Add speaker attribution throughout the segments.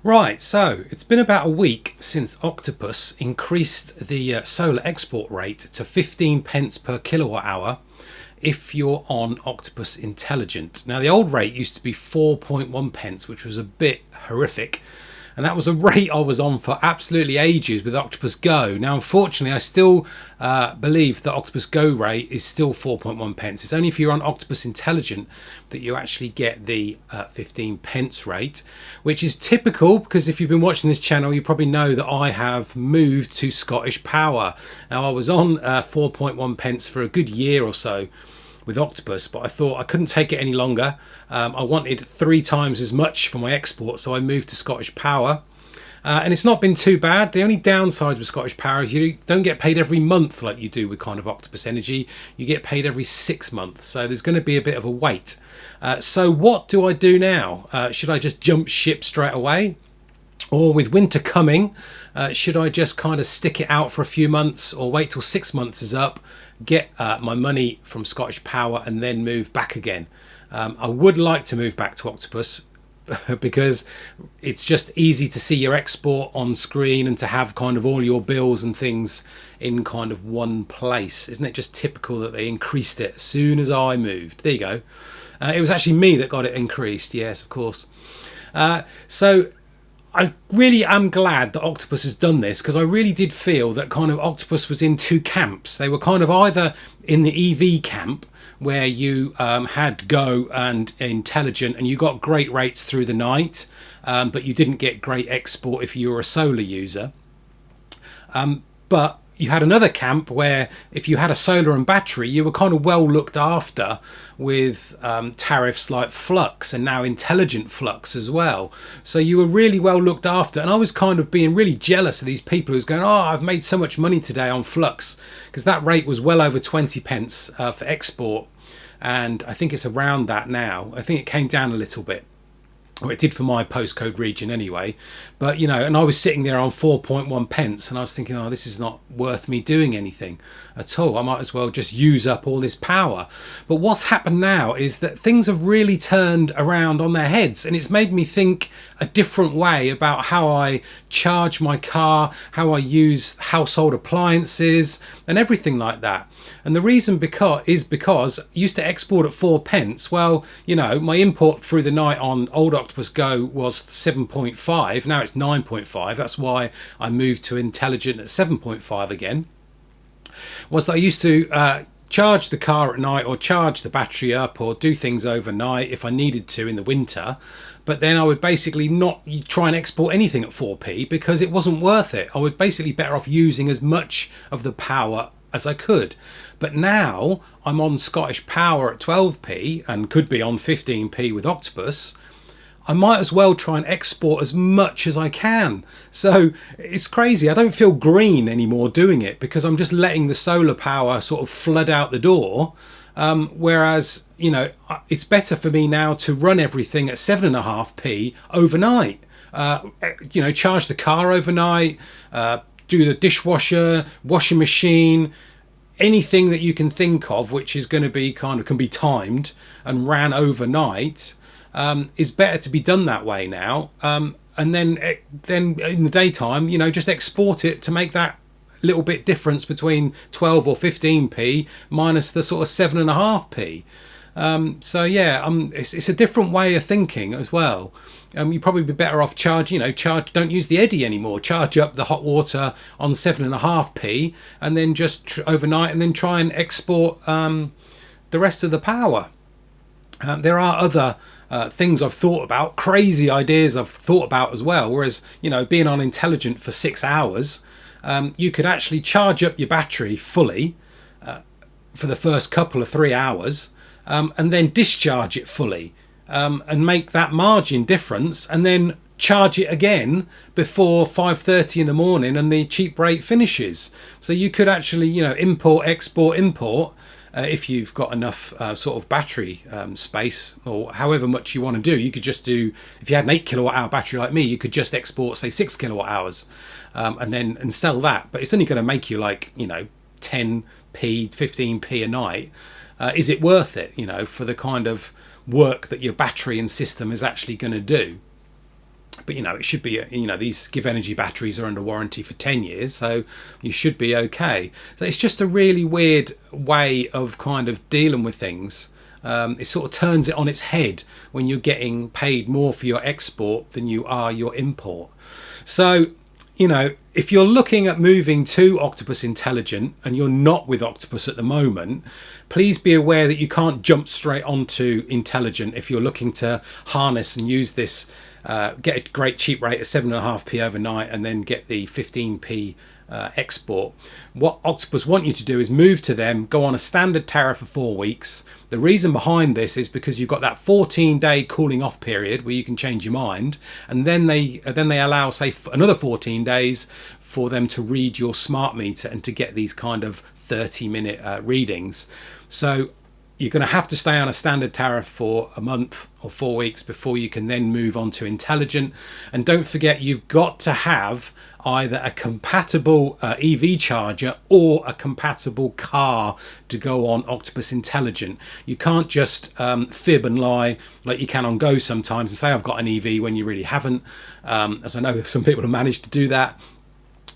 Speaker 1: Right, so it's been about a week since Octopus increased the solar export rate to 15 pence per kilowatt hour if you're on Octopus Intelligent. Now, the old rate used to be 4.1 pence, which was a bit horrific. And that was a rate I was on for absolutely ages with Octopus Go. Now, unfortunately, I still believe the Octopus Go rate is still 4.1 pence. It's only if you're on Octopus Intelligent that you actually get the 15 pence rate, which is typical because if you've been watching this channel, you probably know that I have moved to Scottish Power. Now, I was on 4.1 pence for a good year or so with Octopus, but I thought I couldn't take it any longer. I wanted 3 times as much for my export, so I moved to Scottish Power. And it's not been too bad. The only downside with Scottish Power is you don't get paid every month like you do with kind of Octopus Energy. You get paid every 6 months, so there's going to be a bit of a wait. So what do I do now? Should I just jump ship straight away? Or with winter coming, should I just kind of stick it out for a few months or wait till 6 months is up, get my money from Scottish Power and then move back again? I would like to move back to Octopus because it's just easy to see your export on screen and to have kind of all your bills and things in kind of one place. Isn't it just typical that they increased it as soon as I moved? There you go. It was actually me that got it increased. Yes, of course. So I really am glad that Octopus has done this, because I really did feel that kind of Octopus was in 2 camps. They were kind of either in the EV camp, where you had Go and Intelligent and you got great rates through the night, but you didn't get great export if you were a solar user. But you had another camp where if you had a solar and battery, you were kind of well looked after with tariffs like Flux and now Intelligent Flux as well. So you were really well looked after. And I was kind of being really jealous of these people who's going, oh, I've made so much money today on Flux, because that rate was well over 20 pence for export. And I think it's around that now. I think it came down a little bit. Or it did for my postcode region anyway. But, you know, and I was sitting there on 4.1 pence and I was thinking, oh, this is not worth me doing anything at all. I might as well just use up all this power. But what's happened now is that things have really turned around on their heads, and it's made me think a different way about how I charge my car, how I use household appliances and everything like that. And the reason is because I used to export at 4 pence. Well, you know, my import through the night on old Octopus Go was 7.5. Now it's 9.5. That's why I moved to Intelligent at 7.5 again. Was that I used to charge the car at night or charge the battery up or do things overnight if I needed to in the winter. But then I would basically not try and export anything at 4p because it wasn't worth it. I would basically better off using as much of the power as I could. But now I'm on Scottish Power at 12p and could be on 15p with Octopus. I might as well try and export as much as I can. So it's crazy. I don't feel green anymore doing it because I'm just letting the solar power sort of flood out the door. Whereas, you know, it's better for me now to run everything at 7.5p overnight. You know, charge the car overnight, do the dishwasher, washing machine, anything that you can think of which is going to be kind of can be timed and ran overnight, is better to be done that way now. And then in the daytime, you know, just export it to make that little bit difference between 12 or 15p minus the sort of 7.5p. So yeah, it's a different way of thinking as well. You'd probably be better off don't use the eddy anymore. Charge up the hot water on 7.5p and then just overnight and then try and export the rest of the power. There are other things I've thought about, crazy ideas I've thought about as well. Whereas, you know, being on Intelligent for 6 hours, you could actually charge up your battery fully for the first couple of 3 hours and then discharge it fully. And make that margin difference and then charge it again before 5:30 in the morning and the cheap rate finishes. So you could actually, you know, import, import if you've got enough sort of battery space or however much you want to do. You could just do, if you had an 8 kilowatt hour battery like me, you could just export say 6 kilowatt hours and sell that. But it's only going to make you like, you know, 10p, 15p a night. Is it worth it, you know, for the kind of work that your battery and system is actually going to do? But it should be, these Give Energy batteries are under warranty for 10 years, so you should be okay. So it's just a really weird way of kind of dealing with things. It sort of turns it on its head when you're getting paid more for your export than you are your import. So, if you're looking at moving to Octopus Intelligent and you're not with Octopus at the moment, please be aware that you can't jump straight onto Intelligent if you're looking to harness and use this, get a great cheap rate of 7.5p overnight and then get the 15p export. What Octopus want you to do is move to them, go on a standard tariff for 4 weeks. The reason behind this is because you've got that 14-day cooling off period where you can change your mind, and then they allow, say, another 14 days for them to read your smart meter and to get these kind of 30-minute readings. So you're going to have to stay on a standard tariff for a month or 4 weeks before you can then move on to Intelligent. And don't forget, you've got to have either a compatible EV charger or a compatible car to go on Octopus Intelligent. You can't just fib and lie like you can on Go sometimes and say I've got an EV when you really haven't, as I know some people have managed to do that.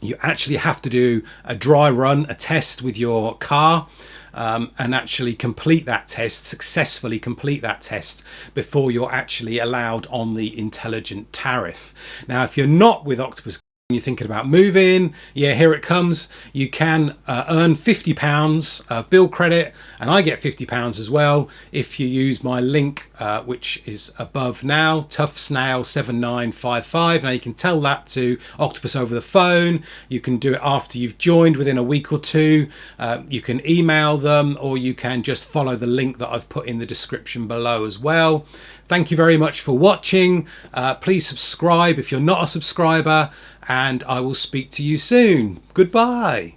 Speaker 1: You actually have to do a dry run, a test with your car, and actually complete that test, successfully complete that test before you're actually allowed on the Intelligent tariff. Now, if you're not with Octopus, you're thinking about moving, yeah, here it comes. You can earn £50 bill credit, and I get £50 as well if you use my link, which is above now, toughsnail7955. Now you can tell that to Octopus over the phone. You can do it after you've joined within a week or two. You can email them, or you can just follow the link that I've put in the description below as well. Thank you very much for watching. Please subscribe if you're not a subscriber, and I will speak to you soon. Goodbye.